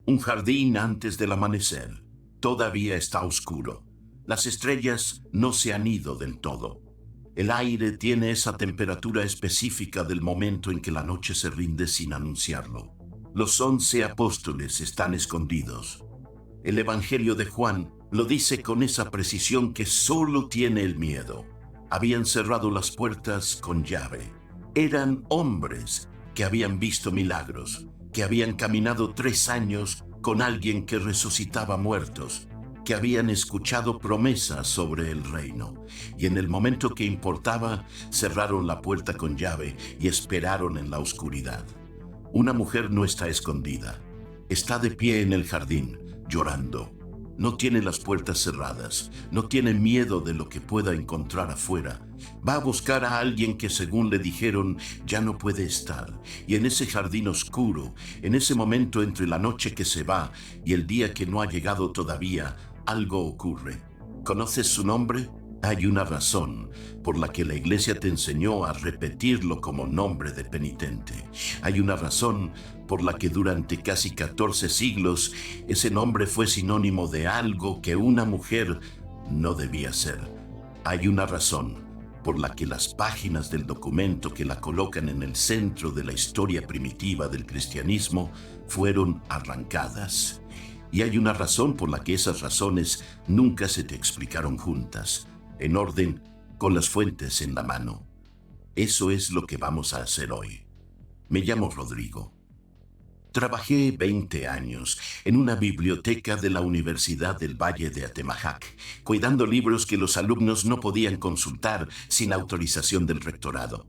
Un jardín antes del amanecer. Todavía está oscuro. Las estrellas no se han ido del todo. El aire tiene esa temperatura específica del momento en que la noche se rinde sin anunciarlo. Los 11 apóstoles están escondidos. El Evangelio de Juan lo dice con esa precisión que solo tiene el miedo. Habían cerrado las puertas con llave. Eran hombres que habían visto milagros, que habían caminado 3 años con alguien que resucitaba muertos, que habían escuchado promesas sobre el reino, y en el momento que importaba, cerraron la puerta con llave y esperaron en la oscuridad. Una mujer no está escondida, está de pie en el jardín, llorando. No tiene las puertas cerradas, no tiene miedo de lo que pueda encontrar afuera. Va a buscar a alguien que, según le dijeron, ya no puede estar. Y en ese jardín oscuro, en ese momento entre la noche que se va y el día que no ha llegado todavía, algo ocurre. ¿Conoces su nombre? Hay una razón por la que la Iglesia te enseñó a repetirlo como nombre de penitente. Hay una razón por la que durante casi 14 siglos ese nombre fue sinónimo de algo que una mujer no debía ser. Hay una razón por la que las páginas del documento que la colocan en el centro de la historia primitiva del cristianismo fueron arrancadas. Y hay una razón por la que esas razones nunca se te explicaron juntas, en orden, con las fuentes en la mano. Eso es lo que vamos a hacer hoy. Me llamo Rodrigo. Trabajé 20 años en una biblioteca de la Universidad del Valle de Atemajac, cuidando libros que los alumnos no podían consultar sin autorización del rectorado.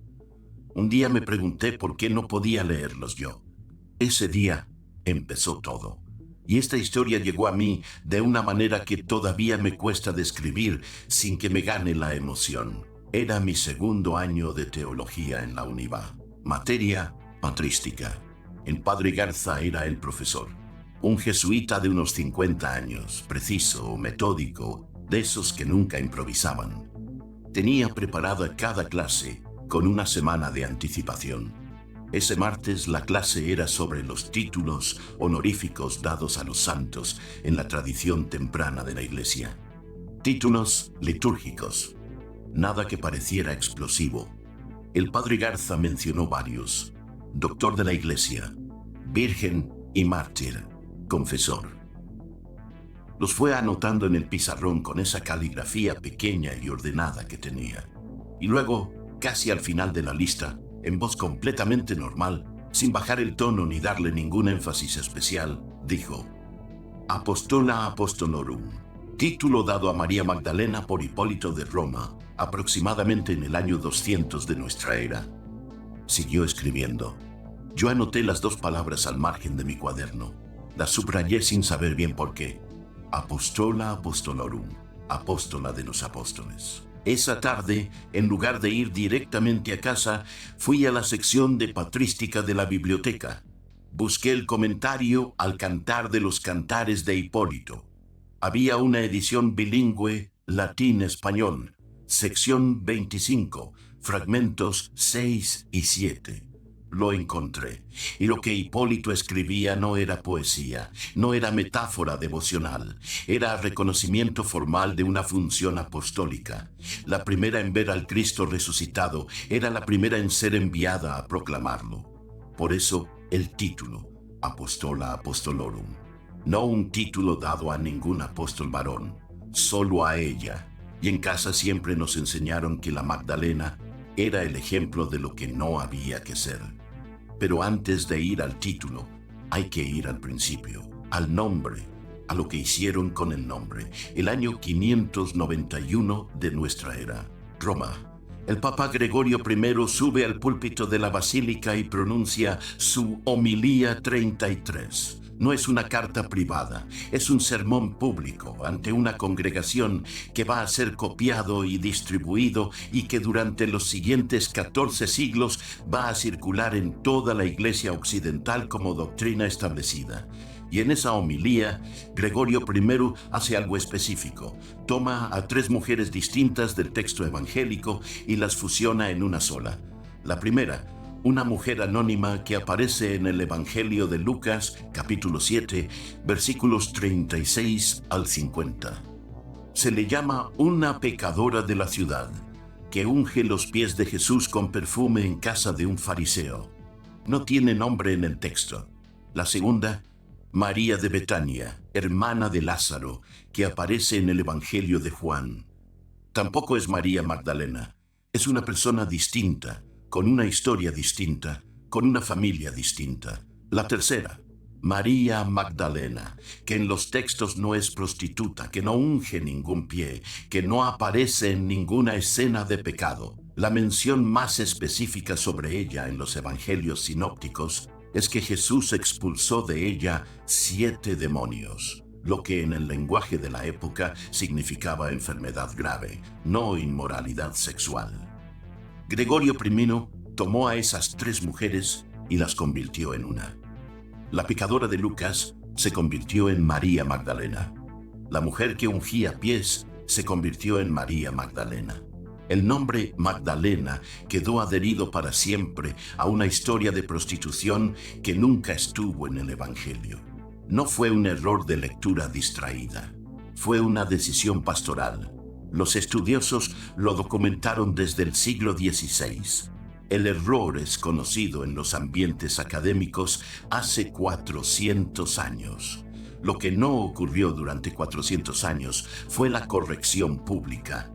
Un día me pregunté por qué no podía leerlos yo. Ese día empezó todo. Y esta historia llegó a mí de una manera que todavía me cuesta describir sin que me gane la emoción. Era mi segundo año de teología en la UNIVA. Materia patrística. El padre Garza era el profesor. Un jesuita de unos 50 años, preciso, metódico, de esos que nunca improvisaban. Tenía preparada cada clase con una semana de anticipación. Ese martes la clase era sobre los títulos honoríficos dados a los santos en la tradición temprana de la Iglesia. Títulos litúrgicos. Nada que pareciera explosivo. El padre Garza mencionó varios. Doctor de la Iglesia, virgen y mártir, confesor. Los fue anotando en el pizarrón con esa caligrafía pequeña y ordenada que tenía. Y luego, casi al final de la lista, en voz completamente normal, sin bajar el tono ni darle ningún énfasis especial, dijo: Apostola Apostolorum, título dado a María Magdalena por Hipólito de Roma, aproximadamente en el año 200 de nuestra era. Siguió escribiendo. Yo anoté las 2 palabras al margen de mi cuaderno. Las subrayé sin saber bien por qué. Apostola Apostolorum, apóstola de los apóstoles. Esa tarde, en lugar de ir directamente a casa, fui a la sección de patrística de la biblioteca. Busqué el comentario al Cantar de los Cantares de Hipólito. Había una edición bilingüe latín-español, sección 25, fragmentos 6 y 7. Lo encontré, y lo que Hipólito escribía no era poesía, no era metáfora devocional, era reconocimiento formal de una función apostólica. La primera en ver al Cristo resucitado, era la primera en ser enviada a proclamarlo. Por eso, el título, Apostola Apostolorum, no un título dado a ningún apóstol varón, solo a ella. Y en casa siempre nos enseñaron que la Magdalena era el ejemplo de lo que no había que ser. Pero antes de ir al título, hay que ir al principio, al nombre, a lo que hicieron con el nombre. El año 591 de nuestra era, Roma. El Papa Gregorio I sube al púlpito de la basílica y pronuncia su homilía 33. No es una carta privada, es un sermón público ante una congregación que va a ser copiado y distribuido y que durante los siguientes 14 siglos va a circular en toda la Iglesia occidental como doctrina establecida. Y en esa homilía, Gregorio I hace algo específico. Toma a 3 mujeres distintas del texto evangélico y las fusiona en una sola. La primera, una mujer anónima que aparece en el Evangelio de Lucas, capítulo 7, versículos 36 al 50. Se le llama una pecadora de la ciudad, que unge los pies de Jesús con perfume en casa de un fariseo. No tiene nombre en el texto. La segunda, María de Betania, hermana de Lázaro, que aparece en el Evangelio de Juan. Tampoco es María Magdalena. Es una persona distinta, con una historia distinta, con una familia distinta. La tercera, María Magdalena, que en los textos no es prostituta, que no unge ningún pie, que no aparece en ninguna escena de pecado. La mención más específica sobre ella en los evangelios sinópticos es que Jesús expulsó de ella 7 demonios, lo que en el lenguaje de la época significaba enfermedad grave, no inmoralidad sexual. Gregorio I tomó a esas 3 mujeres y las convirtió en una. La pecadora de Lucas se convirtió en María Magdalena. La mujer que ungía pies se convirtió en María Magdalena. El nombre Magdalena quedó adherido para siempre a una historia de prostitución que nunca estuvo en el Evangelio. No fue un error de lectura distraída, fue una decisión pastoral. Los estudiosos lo documentaron desde el siglo XVI. El error es conocido en los ambientes académicos hace 400 años. Lo que no ocurrió durante 400 años fue la corrección pública.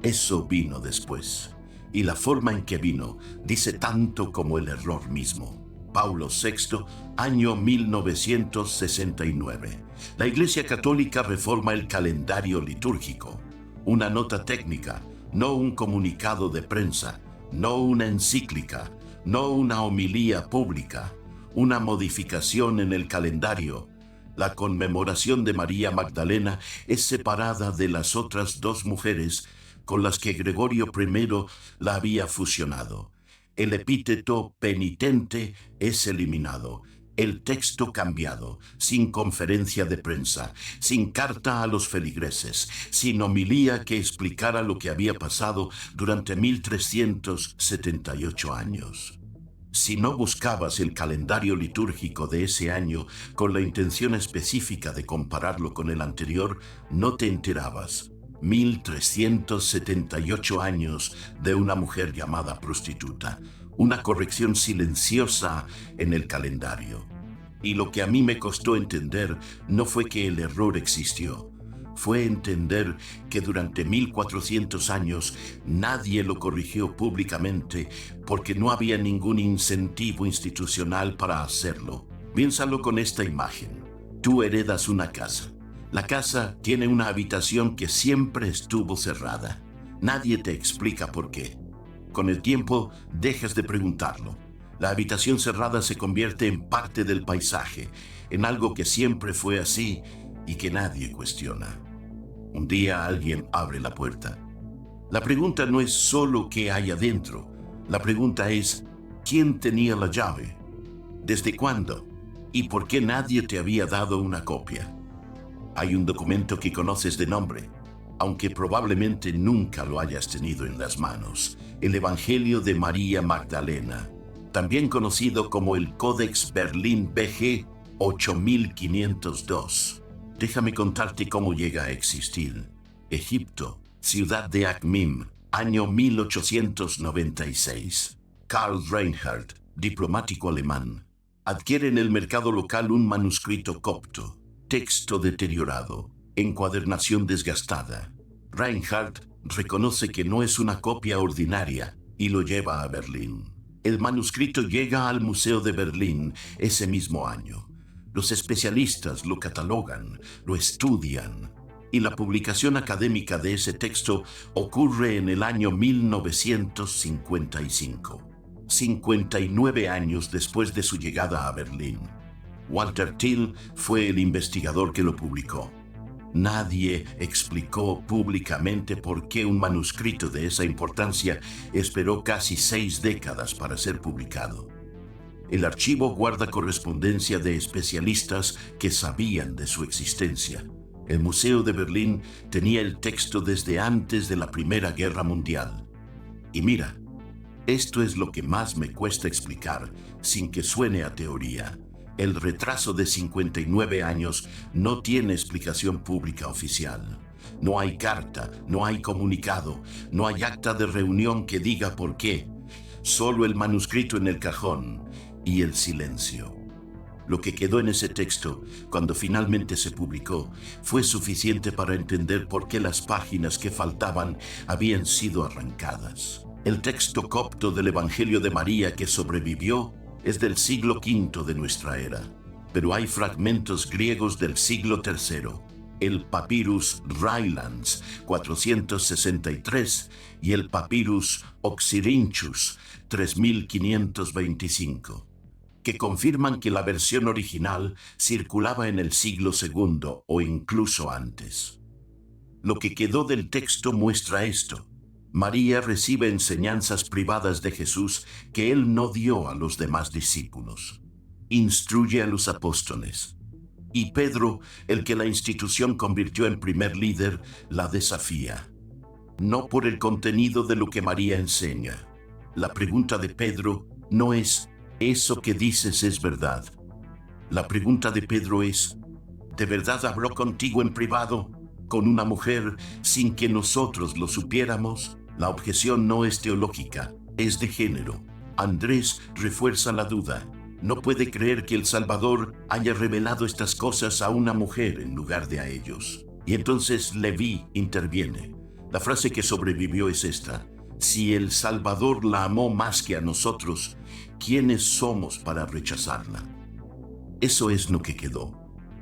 Eso vino después, y la forma en que vino dice tanto como el error mismo. Paulo VI, año 1969. La Iglesia Católica reforma el calendario litúrgico. Una nota técnica, no un comunicado de prensa, no una encíclica, no una homilía pública, una modificación en el calendario. La conmemoración de María Magdalena es separada de las otras 2 mujeres con las que Gregorio I la había fusionado. El epíteto penitente es eliminado, el texto cambiado, sin conferencia de prensa, sin carta a los feligreses, sin homilía que explicara lo que había pasado durante 1378 años. Si no buscabas el calendario litúrgico de ese año con la intención específica de compararlo con el anterior, no te enterabas. 1378 años de una mujer llamada prostituta, una corrección silenciosa en el calendario. Y lo que a mí me costó entender no fue que el error existió, fue entender que durante 1400 años nadie lo corrigió públicamente porque no había ningún incentivo institucional para hacerlo. Piénsalo con esta imagen. Tú heredas una casa. La casa tiene una habitación que siempre estuvo cerrada. Nadie te explica por qué. Con el tiempo, dejas de preguntarlo. La habitación cerrada se convierte en parte del paisaje, en algo que siempre fue así y que nadie cuestiona. Un día alguien abre la puerta. La pregunta no es solo qué hay adentro. La pregunta es, ¿quién tenía la llave? ¿Desde cuándo? ¿Y por qué nadie te había dado una copia? Hay un documento que conoces de nombre, aunque probablemente nunca lo hayas tenido en las manos. El Evangelio de María Magdalena, también conocido como el Codex Berlín BG 8502. Déjame contarte cómo llega a existir. Egipto, ciudad de Akhmim, año 1896. Karl Reinhardt, diplomático alemán, adquiere en el mercado local un manuscrito copto. Texto deteriorado, encuadernación desgastada. Reinhardt reconoce que no es una copia ordinaria y lo lleva a Berlín. El manuscrito llega al Museo de Berlín ese mismo año. Los especialistas lo catalogan, lo estudian, y la publicación académica de ese texto ocurre en el año 1955, 59 años después de su llegada a Berlín. Walter Thiel fue el investigador que lo publicó. Nadie explicó públicamente por qué un manuscrito de esa importancia esperó casi 6 décadas para ser publicado. El archivo guarda correspondencia de especialistas que sabían de su existencia. El Museo de Berlín tenía el texto desde antes de la Primera Guerra Mundial. Y mira, Esto es lo que más me cuesta explicar, sin que suene a teoría. El retraso de 59 años no tiene explicación pública oficial. No hay carta, no hay comunicado, no hay acta de reunión que diga por qué. Solo el manuscrito en el cajón y el silencio. Lo que quedó en ese texto, cuando finalmente se publicó, fue suficiente para entender por qué las páginas que faltaban habían sido arrancadas. El texto copto del Evangelio de María que sobrevivió es del siglo V de nuestra era, pero hay fragmentos griegos del siglo III, el Papyrus Rylands 463 y el Papyrus Oxyrhynchus 3525, que confirman que la versión original circulaba en el siglo II o incluso antes. Lo que quedó del texto muestra esto. María recibe enseñanzas privadas de Jesús que él no dio a los demás discípulos. Instruye a los apóstoles. Y Pedro, el que la institución convirtió en primer líder, la desafía. No por el contenido de lo que María enseña. La pregunta de Pedro no es, ¿eso que dices es verdad? La pregunta de Pedro es, ¿de verdad habló contigo en privado, con una mujer, sin que nosotros lo supiéramos? La objeción no es teológica, es de género. Andrés refuerza la duda. No puede creer que el Salvador haya revelado estas cosas a una mujer en lugar de a ellos. Y entonces Leví interviene. La frase que sobrevivió es esta: si el Salvador la amó más que a nosotros, ¿quiénes somos para rechazarla? Eso es lo que quedó.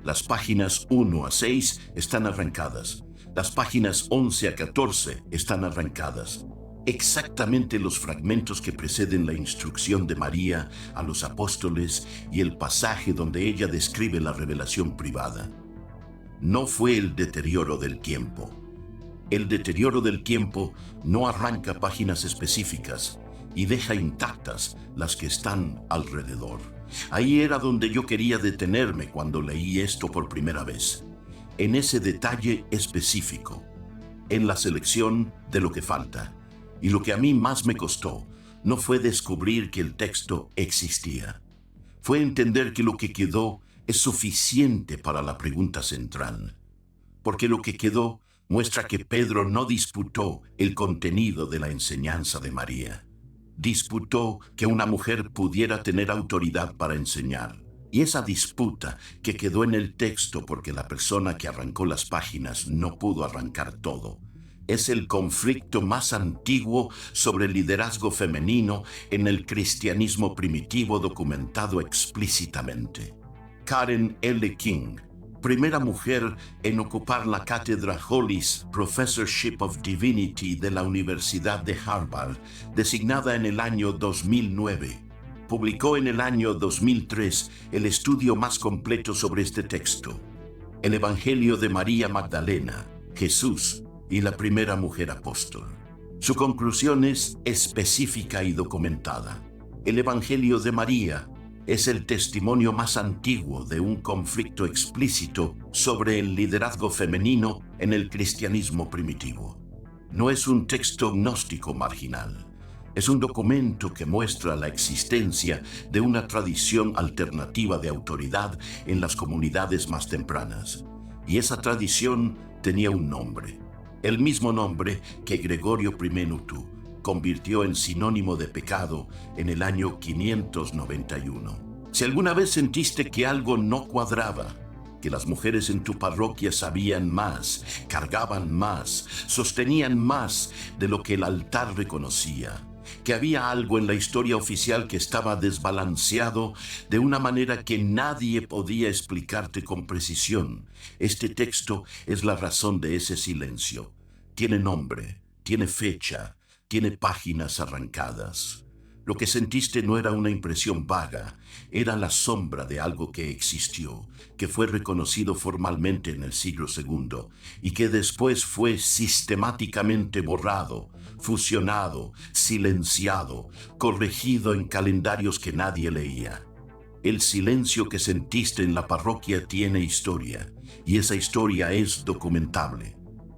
Las páginas 1 a 6 están arrancadas. Las páginas 11 a 14 están arrancadas. Exactamente los fragmentos que preceden la instrucción de María a los apóstoles y el pasaje donde ella describe la revelación privada. No fue el deterioro del tiempo. El deterioro del tiempo no arranca páginas específicas y deja intactas las que están alrededor. Ahí era donde yo quería detenerme cuando leí esto por primera vez, en ese detalle específico, en la selección de lo que falta. Y lo que a mí más me costó no fue descubrir que el texto existía, fue entender que lo que quedó es suficiente para la pregunta central, porque lo que quedó muestra que Pedro no disputó el contenido de la enseñanza de María. Disputó que una mujer pudiera tener autoridad para enseñar. Y esa disputa que quedó en el texto porque la persona que arrancó las páginas no pudo arrancar todo, es el conflicto más antiguo sobre el liderazgo femenino en el cristianismo primitivo documentado explícitamente. Karen L. King, primera mujer en ocupar la cátedra Hollis Professorship of Divinity de la Universidad de Harvard, designada en el año 2009, publicó en el año 2003 el estudio más completo sobre este texto, el Evangelio de María Magdalena, Jesús y la primera mujer apóstol. Su conclusión es específica y documentada. El Evangelio de María es el testimonio más antiguo de un conflicto explícito sobre el liderazgo femenino en el cristianismo primitivo. No es un texto gnóstico marginal. Es un documento que muestra la existencia de una tradición alternativa de autoridad en las comunidades más tempranas. Y esa tradición tenía un nombre. El mismo nombre que Gregorio Pimenotu convirtió en sinónimo de pecado en el año 591. Si alguna vez sentiste que algo no cuadraba, que las mujeres en tu parroquia sabían más, cargaban más, sostenían más de lo que el altar reconocía, que había algo en la historia oficial que estaba desbalanceado de una manera que nadie podía explicarte con precisión, este texto es la razón de ese silencio. Tiene nombre, tiene fecha, tiene páginas arrancadas. Lo que sentiste no era una impresión vaga, era la sombra de algo que existió, que fue reconocido formalmente en el siglo II y que después fue sistemáticamente borrado, fusionado, silenciado, corregido en calendarios que nadie leía. El silencio que sentiste en la parroquia tiene historia, y esa historia es documentable.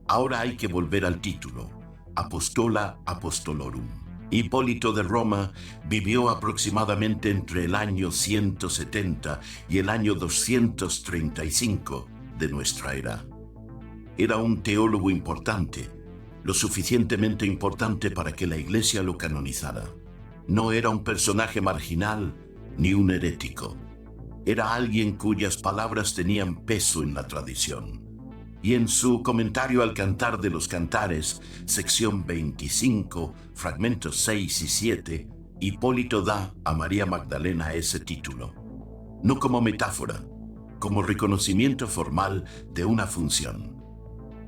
Ahora hay que volver al título, Apostola Apostolorum. Hipólito de Roma vivió aproximadamente entre el año 170 y el año 235 de nuestra era. Era un teólogo importante, lo suficientemente importante para que la Iglesia lo canonizara. No era un personaje marginal ni un herético. Era alguien cuyas palabras tenían peso en la tradición. Y en su comentario al Cantar de los Cantares, sección 25, fragmentos 6 y 7, Hipólito da a María Magdalena ese título, no como metáfora, como reconocimiento formal de una función.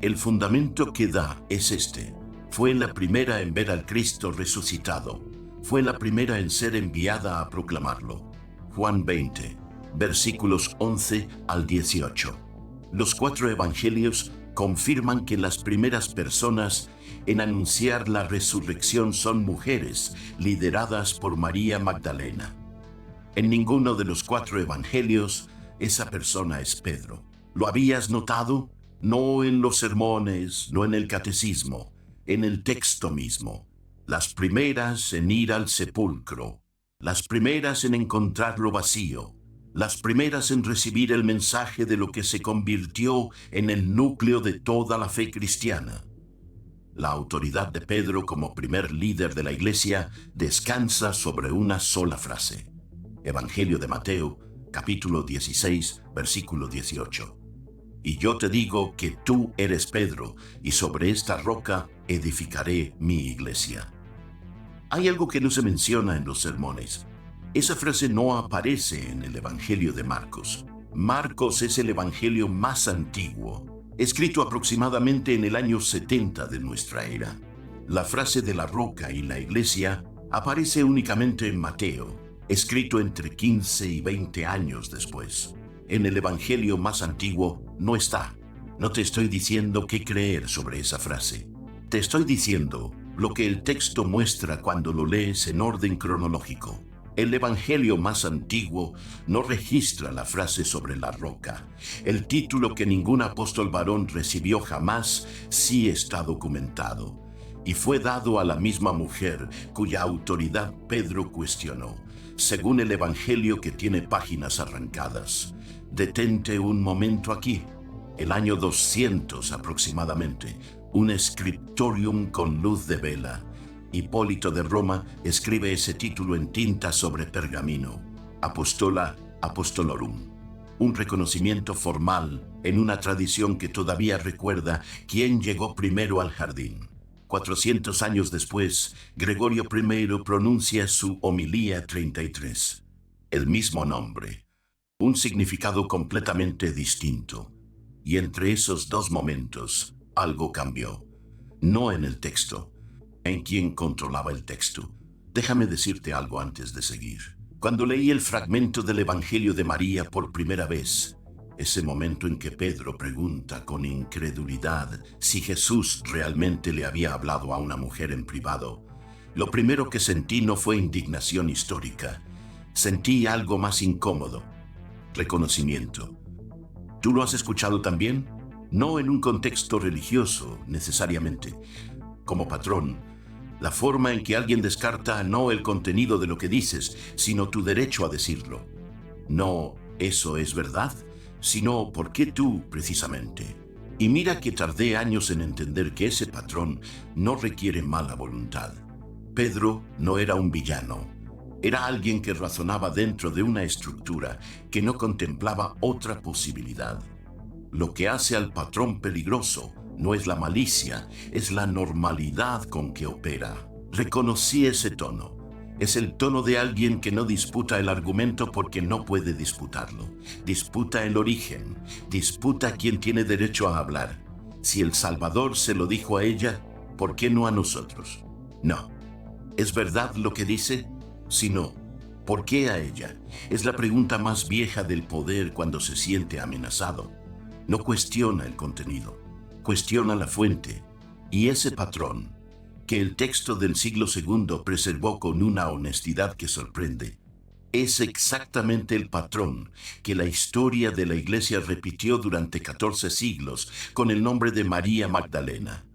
El fundamento que da es este: fue la primera en ver al Cristo resucitado, fue la primera en ser enviada a proclamarlo. Juan 20, versículos 11 al 18. Los 4 evangelios confirman que las primeras personas en anunciar la resurrección son mujeres lideradas por María Magdalena. En ninguno de los 4 evangelios esa persona es Pedro. ¿Lo habías notado? No en los sermones, no en el catecismo, en el texto mismo. Las primeras en ir al sepulcro, las primeras en encontrarlo vacío, las primeras en recibir el mensaje de lo que se convirtió en el núcleo de toda la fe cristiana. La autoridad de Pedro como primer líder de la Iglesia descansa sobre una sola frase. Evangelio de Mateo, capítulo 16, versículo 18. Y yo te digo que tú eres Pedro, y sobre esta roca edificaré mi iglesia. Hay algo que no se menciona en los sermones. Esa frase no aparece en el Evangelio de Marcos. Marcos es el evangelio más antiguo, escrito aproximadamente en el año 70 de nuestra era. La frase de la roca y la iglesia aparece únicamente en Mateo, escrito entre 15 y 20 años después. En el evangelio más antiguo no está. No te estoy diciendo qué creer sobre esa frase. Te estoy diciendo lo que el texto muestra cuando lo lees en orden cronológico. El evangelio más antiguo no registra la frase sobre la roca. El título que ningún apóstol varón recibió jamás sí está documentado, y fue dado a la misma mujer cuya autoridad Pedro cuestionó, según el evangelio que tiene páginas arrancadas. Detente un momento aquí. El año 200 aproximadamente, un scriptorium con luz de vela. Hipólito de Roma escribe ese título en tinta sobre pergamino, Apostola Apostolorum, un reconocimiento formal en una tradición que todavía recuerda quién llegó primero al jardín. 400 años después, Gregorio I pronuncia su homilía 33. El mismo nombre, un significado completamente distinto. Y entre esos dos momentos, algo cambió. No en el texto, en quien controlaba el texto. Déjame decirte algo antes de seguir. Cuando leí el fragmento del Evangelio de María por primera vez, ese momento en que Pedro pregunta con incredulidad si Jesús realmente le había hablado a una mujer en privado, lo primero que sentí no fue indignación histórica. Sentí algo más incómodo: reconocimiento. ¿Tú lo has escuchado también? No en un contexto religioso, necesariamente. Como patrón, la forma en que alguien descarta no el contenido de lo que dices, sino tu derecho a decirlo. No, eso es verdad, sino ¿por qué tú, precisamente? Y mira que tardé años en entender que ese patrón no requiere mala voluntad. Pedro no era un villano. Era alguien que razonaba dentro de una estructura que no contemplaba otra posibilidad. Lo que hace al patrón peligroso no es la malicia, es la normalidad con que opera. Reconocí ese tono. Es el tono de alguien que no disputa el argumento porque no puede disputarlo. Disputa el origen, disputa quién tiene derecho a hablar. Si el Salvador se lo dijo a ella, ¿por qué no a nosotros? No. ¿Es verdad lo que dice? Si no, ¿por qué a ella? Es la pregunta más vieja del poder cuando se siente amenazado. No cuestiona el contenido, cuestiona la fuente. Y ese patrón, que el texto del siglo II preservó con una honestidad que sorprende, es exactamente el patrón que la historia de la Iglesia repitió durante 14 siglos con el nombre de María Magdalena.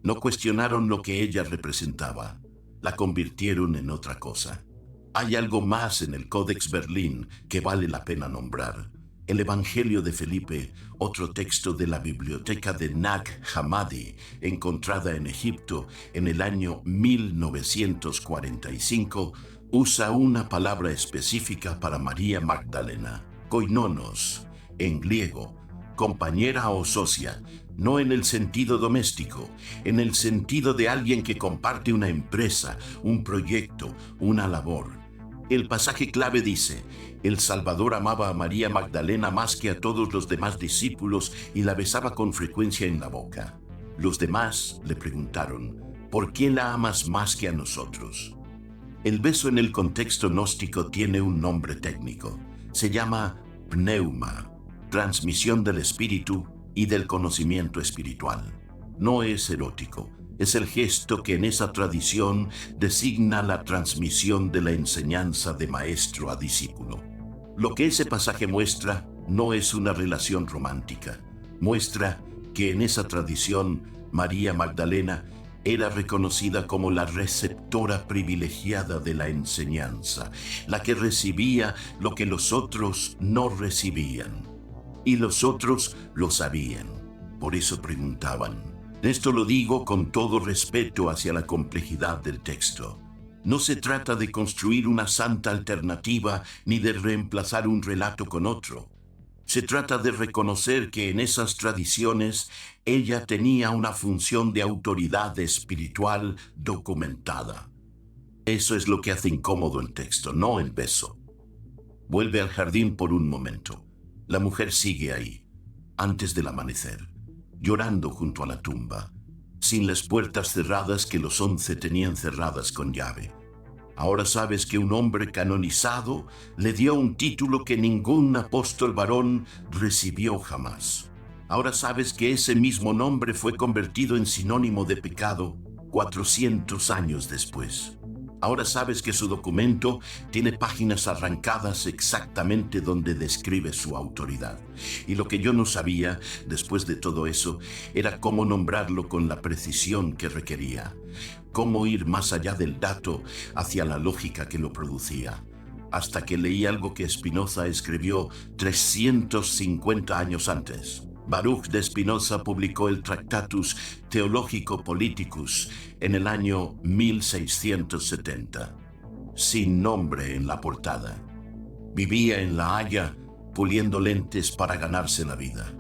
No cuestionaron lo que ella representaba. la convirtieron en otra cosa. Hay algo más en el Codex Berlín que vale la pena nombrar. El Evangelio de Felipe, otro texto de la biblioteca de Nag Hammadi, encontrada en Egipto en el año 1945, usa una palabra específica para María Magdalena, koinonos, en griego, compañera o socia, no en el sentido doméstico, en el sentido de alguien que comparte una empresa, un proyecto, una labor. El pasaje clave dice: el Salvador amaba a María Magdalena más que a todos los demás discípulos y la besaba con frecuencia en la boca. Los demás le preguntaron: ¿por qué la amas más que a nosotros? El beso en el contexto gnóstico tiene un nombre técnico. Se llama pneuma, transmisión del espíritu y del conocimiento espiritual. No es erótico. Es el gesto que en esa tradición designa la transmisión de la enseñanza de maestro a discípulo. Lo que ese pasaje muestra no es una relación romántica. Muestra que en esa tradición María Magdalena era reconocida como la receptora privilegiada de la enseñanza, la que recibía lo que los otros no recibían. Y los otros lo sabían. Por eso preguntaban. Esto lo digo con todo respeto hacia la complejidad del texto. No se trata de construir una santa alternativa ni de reemplazar un relato con otro. Se trata de reconocer que en esas tradiciones ella tenía una función de autoridad espiritual documentada. Eso es lo que hace incómodo el texto, no el beso. Vuelve al jardín por un momento. La mujer sigue ahí, antes del amanecer, llorando junto a la tumba, sin las puertas cerradas que los 11 tenían cerradas con llave. Ahora sabes que un hombre canonizado le dio un título que ningún apóstol varón recibió jamás. Ahora sabes que ese mismo nombre fue convertido en sinónimo de pecado 400 años después. Ahora sabes que su documento tiene páginas arrancadas exactamente donde describe su autoridad. Y lo que yo no sabía, después de todo eso, era cómo nombrarlo con la precisión que requería. Cómo ir más allá del dato hacia la lógica que lo producía. Hasta que leí algo que Spinoza escribió 350 años antes. Baruch de Spinoza publicó el Tractatus Theologico Politicus en el año 1670, sin nombre en la portada. Vivía en La Haya puliendo lentes para ganarse la vida.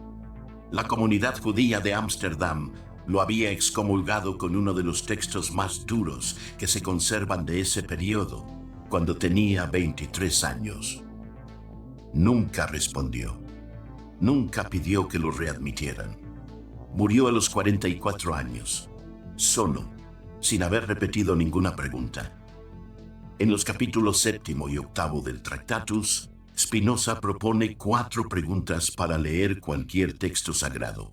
La comunidad judía de Ámsterdam lo había excomulgado con uno de los textos más duros que se conservan de ese periodo, cuando tenía 23 años. Nunca respondió. Nunca pidió que lo readmitieran. Murió a los 44 años, solo, sin haber repetido ninguna pregunta. En los capítulos 7 y 8 del Tractatus, Spinoza propone 4 preguntas para leer cualquier texto sagrado.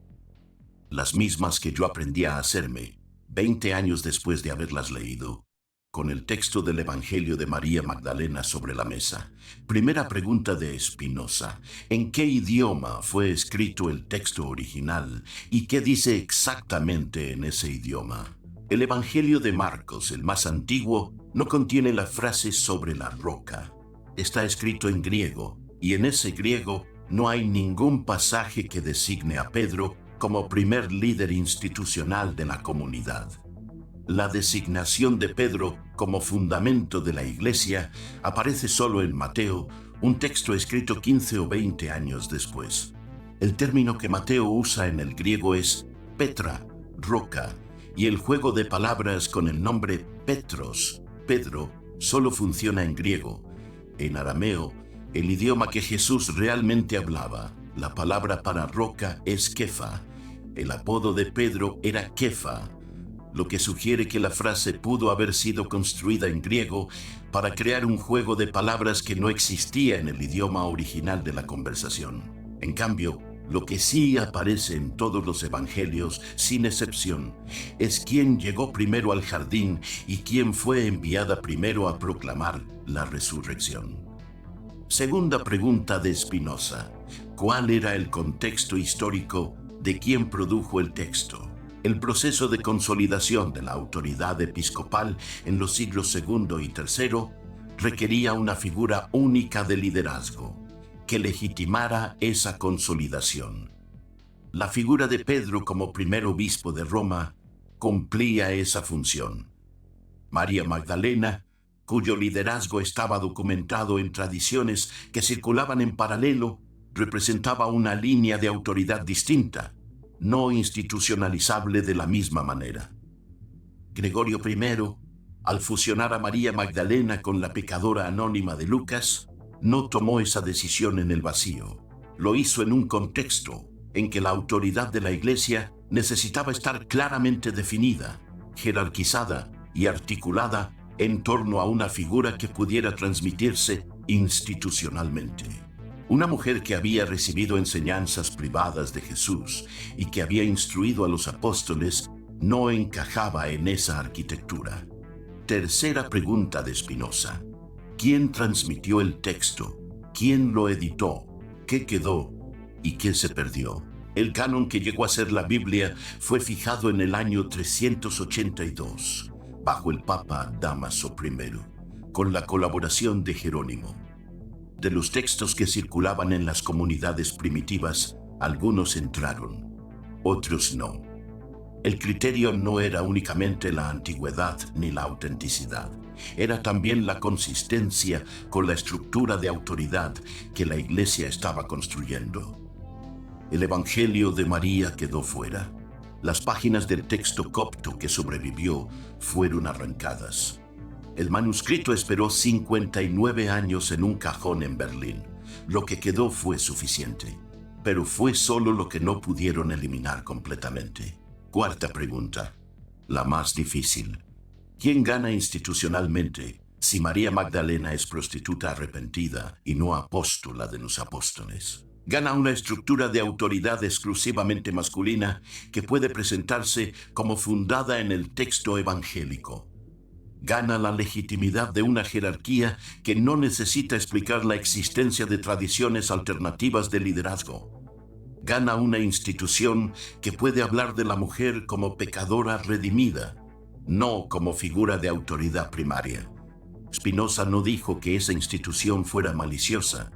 Las mismas que yo aprendí a hacerme 20 años después de haberlas leído, con el texto del Evangelio de María Magdalena sobre la mesa. Primera pregunta de Spinoza: ¿en qué idioma fue escrito el texto original y qué dice exactamente en ese idioma? El Evangelio de Marcos, el más antiguo, no contiene la frase sobre la roca. Está escrito en griego, y en ese griego no hay ningún pasaje que designe a Pedro como primer líder institucional de la comunidad. La designación de Pedro como fundamento de la Iglesia aparece solo en Mateo, un texto escrito 15 o 20 años después. El término que Mateo usa en el griego es Petra, roca, y el juego de palabras con el nombre Petros, Pedro, solo funciona en griego. En arameo, el idioma que Jesús realmente hablaba, la palabra para roca es Kefa. El apodo de Pedro era Kefa, lo que sugiere que la frase pudo haber sido construida en griego para crear un juego de palabras que no existía en el idioma original de la conversación. En cambio, lo que sí aparece en todos los evangelios, sin excepción, es quién llegó primero al jardín y quién fue enviada primero a proclamar la resurrección. Segunda pregunta de Spinoza: ¿cuál era el contexto histórico de quién produjo el texto? El proceso de consolidación de la autoridad episcopal en los siglos II y III requería una figura única de liderazgo que legitimara esa consolidación. La figura de Pedro como primer obispo de Roma cumplía esa función. María Magdalena, cuyo liderazgo estaba documentado en tradiciones que circulaban en paralelo, representaba una línea de autoridad distinta, no institucionalizable de la misma manera. Gregorio I, al fusionar a María Magdalena con la pecadora anónima de Lucas, no tomó esa decisión en el vacío. Lo hizo en un contexto en que la autoridad de la Iglesia necesitaba estar claramente definida, jerarquizada y articulada en torno a una figura que pudiera transmitirse institucionalmente. Una mujer que había recibido enseñanzas privadas de Jesús y que había instruido a los apóstoles no encajaba en esa arquitectura. Tercera pregunta de Spinoza: ¿quién transmitió el texto? ¿Quién lo editó? ¿Qué quedó? ¿Y qué se perdió? El canon que llegó a ser la Biblia fue fijado en el año 382, bajo el Papa Dámaso I, con la colaboración de Jerónimo. De los textos que circulaban en las comunidades primitivas, algunos entraron, otros no. El criterio no era únicamente la antigüedad ni la autenticidad, era también la consistencia con la estructura de autoridad que la Iglesia estaba construyendo. El Evangelio de María quedó fuera. Las páginas del texto copto que sobrevivió fueron arrancadas. El manuscrito esperó 59 años en un cajón en Berlín. Lo que quedó fue suficiente, pero fue solo lo que no pudieron eliminar completamente. Cuarta pregunta, la más difícil. ¿Quién gana institucionalmente si María Magdalena es prostituta arrepentida y no apóstola de los apóstoles? Gana una estructura de autoridad exclusivamente masculina que puede presentarse como fundada en el texto evangélico. Gana la legitimidad de una jerarquía que no necesita explicar la existencia de tradiciones alternativas de liderazgo. Gana una institución que puede hablar de la mujer como pecadora redimida, no como figura de autoridad primaria. Spinoza no dijo que esa institución fuera maliciosa.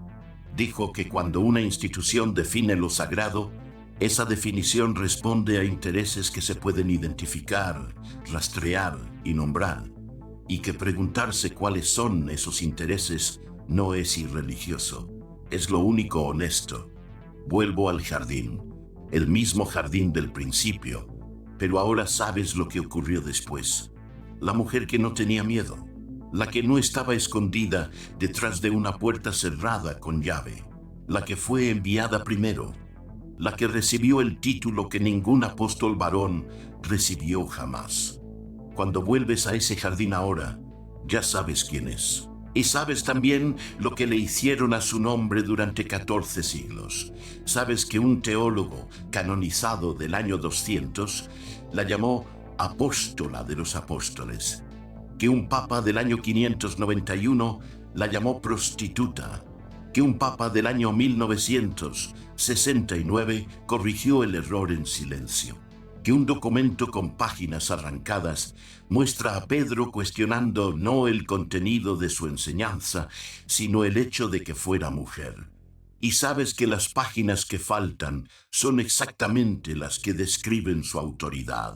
Dijo que cuando una institución define lo sagrado, esa definición responde a intereses que se pueden identificar, rastrear y nombrar, y que preguntarse cuáles son esos intereses no es irreligioso, es lo único honesto. Vuelvo al jardín, el mismo jardín del principio, pero ahora sabes lo que ocurrió después. La mujer que no tenía miedo, la que no estaba escondida detrás de una puerta cerrada con llave, la que fue enviada primero, la que recibió el título que ningún apóstol varón recibió jamás. Cuando vuelves a ese jardín ahora, ya sabes quién es. Y sabes también lo que le hicieron a su nombre durante 14 siglos. Sabes que un teólogo canonizado del año 200 la llamó apóstola de los apóstoles, que un papa del año 591 la llamó prostituta, que un papa del año 1969 corrigió el error en silencio, que un documento con páginas arrancadas muestra a Pedro cuestionando no el contenido de su enseñanza, sino el hecho de que fuera mujer. Y sabes que las páginas que faltan son exactamente las que describen su autoridad.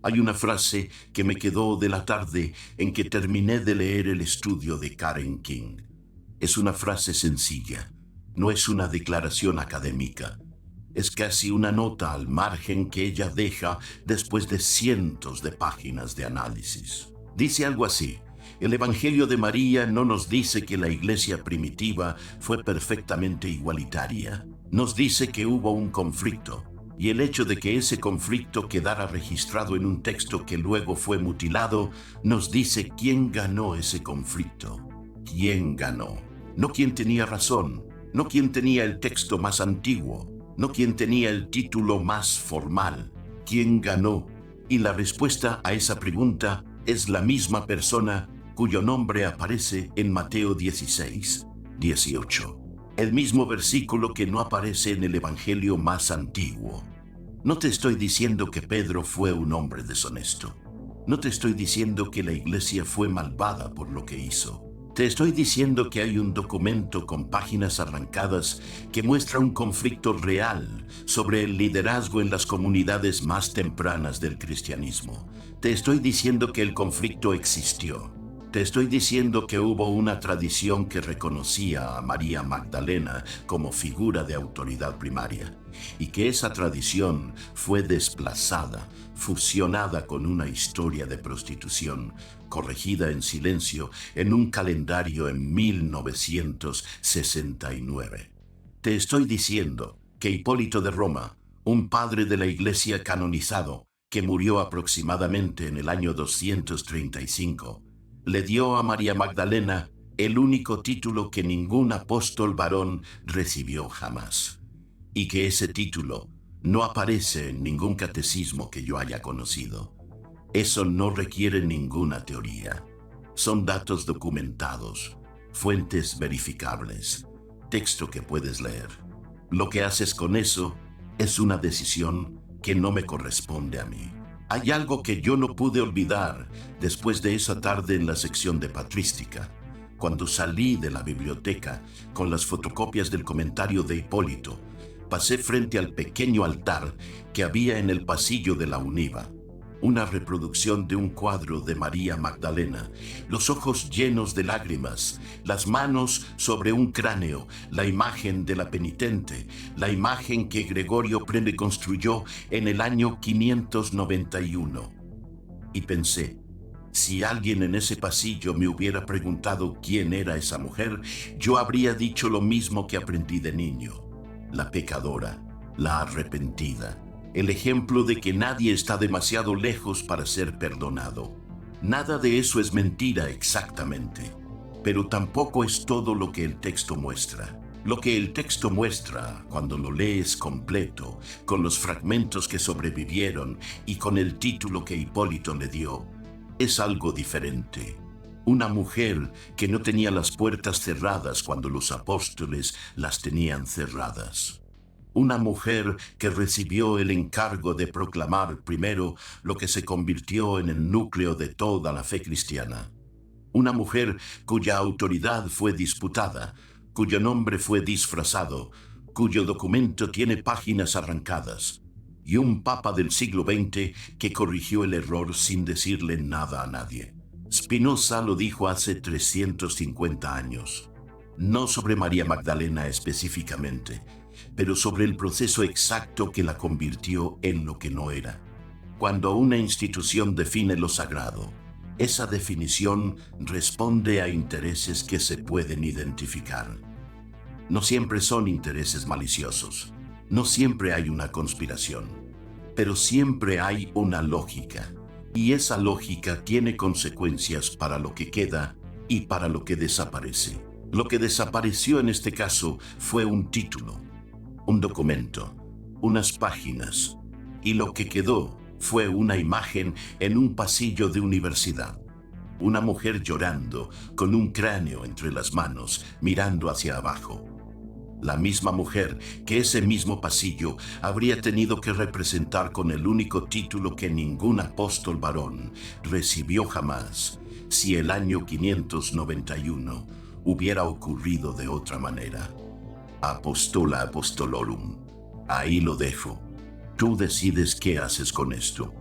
Hay una frase que me quedó de la tarde en que terminé de leer el estudio de Karen King. Es una frase sencilla, no es una declaración académica. Es casi una nota al margen que ella deja después de cientos de páginas de análisis. Dice algo así: el Evangelio de María no nos dice que la iglesia primitiva fue perfectamente igualitaria. Nos dice que hubo un conflicto, y el hecho de que ese conflicto quedara registrado en un texto que luego fue mutilado, nos dice quién ganó ese conflicto. ¿Quién ganó? No quién tenía razón, no quién tenía el texto más antiguo, no quien tenía el título más formal. ¿Quién ganó? Y la respuesta a esa pregunta es la misma persona cuyo nombre aparece en Mateo 16, 18. El mismo versículo que no aparece en el Evangelio más antiguo. No te estoy diciendo que Pedro fue un hombre deshonesto. No te estoy diciendo que la iglesia fue malvada por lo que hizo. Te estoy diciendo que hay un documento con páginas arrancadas que muestra un conflicto real sobre el liderazgo en las comunidades más tempranas del cristianismo. Te estoy diciendo que el conflicto existió. Te estoy diciendo que hubo una tradición que reconocía a María Magdalena como figura de autoridad primaria y que esa tradición fue desplazada, fusionada con una historia de prostitución, corregida en silencio en un calendario en 1969. Te estoy diciendo que Hipólito de Roma, un padre de la Iglesia canonizado, que murió aproximadamente en el año 235, le dio a María Magdalena el único título que ningún apóstol varón recibió jamás, y que ese título no aparece en ningún catecismo que yo haya conocido. Eso no requiere ninguna teoría. Son datos documentados, fuentes verificables, texto que puedes leer. Lo que haces con eso es una decisión que no me corresponde a mí. Hay algo que yo no pude olvidar después de esa tarde en la sección de patrística, cuando salí de la biblioteca con las fotocopias del comentario de Hipólito. Pasé frente al pequeño altar que había en el pasillo de la UNIVA. Una reproducción de un cuadro de María Magdalena, los ojos llenos de lágrimas, las manos sobre un cráneo, la imagen de la penitente, la imagen que Gregorio reconstruyó en el año 591. Y pensé, si alguien en ese pasillo me hubiera preguntado quién era esa mujer, yo habría dicho lo mismo que aprendí de niño: la pecadora, la arrepentida. El ejemplo de que nadie está demasiado lejos para ser perdonado. Nada de eso es mentira exactamente, pero tampoco es todo lo que el texto muestra. Lo que el texto muestra, cuando lo lees completo, con los fragmentos que sobrevivieron y con el título que Hipólito le dio, es algo diferente. Una mujer que no tenía las puertas cerradas cuando los apóstoles las tenían cerradas. Una mujer que recibió el encargo de proclamar primero lo que se convirtió en el núcleo de toda la fe cristiana. Una mujer cuya autoridad fue disputada, cuyo nombre fue disfrazado, cuyo documento tiene páginas arrancadas. Y un papa del siglo XX que corrigió el error sin decirle nada a nadie. Spinoza lo dijo hace 350 años. No sobre María Magdalena específicamente, pero sobre el proceso exacto que la convirtió en lo que no era. Cuando una institución define lo sagrado, esa definición responde a intereses que se pueden identificar. No siempre son intereses maliciosos, no siempre hay una conspiración, pero siempre hay una lógica, y esa lógica tiene consecuencias para lo que queda y para lo que desaparece. Lo que desapareció en este caso fue un título, un documento, unas páginas, y lo que quedó fue una imagen en un pasillo de universidad. Una mujer llorando, con un cráneo entre las manos, mirando hacia abajo. La misma mujer que ese mismo pasillo habría tenido que representar con el único título que ningún apóstol varón recibió jamás, si el año 591 hubiera ocurrido de otra manera. Apostola Apostolorum. Ahí lo dejo. Tú decides qué haces con esto.